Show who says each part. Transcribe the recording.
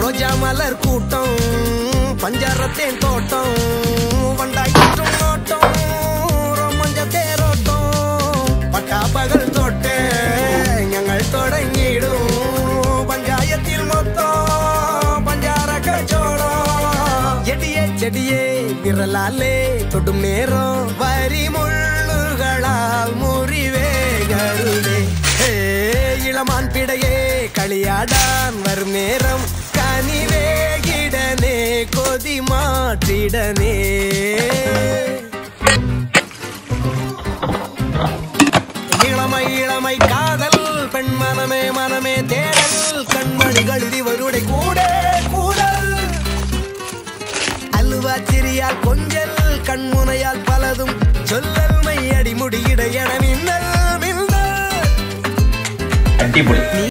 Speaker 1: ரோஜா மலர் கூட்டம் பஞ்சாரத்தேன் தோட்டம் வண்டாயிற்றும் நோட்டம் ரொமஞ்ச தேரோட்டம் பட்டா பகல் தொட்டே ഞങ്ങൾ தொடங்கிடும் பஞ்சாயத்தில் மொத்தம் பஞ்சார கச்சோடம் எடியே செடியே விரலாலே தொடும் நேரம் வரி முள்ளுகளால் முறிவேகருதே இளமான் பிடையே களியாடான் வரும் நேரம் கனிவேகிடனே கொதி மாற்றிடனே இளமை இளமை காதல் பெண் மனமே மனமே தேடல் கண்மணிகள் இவருடைய கூட கூடல் அல்வா சிறியால் கொஞ்சல் கண்முனையால் பலதும் சொல்லல் மையடி முடியிட என மின்னல் மின்னல்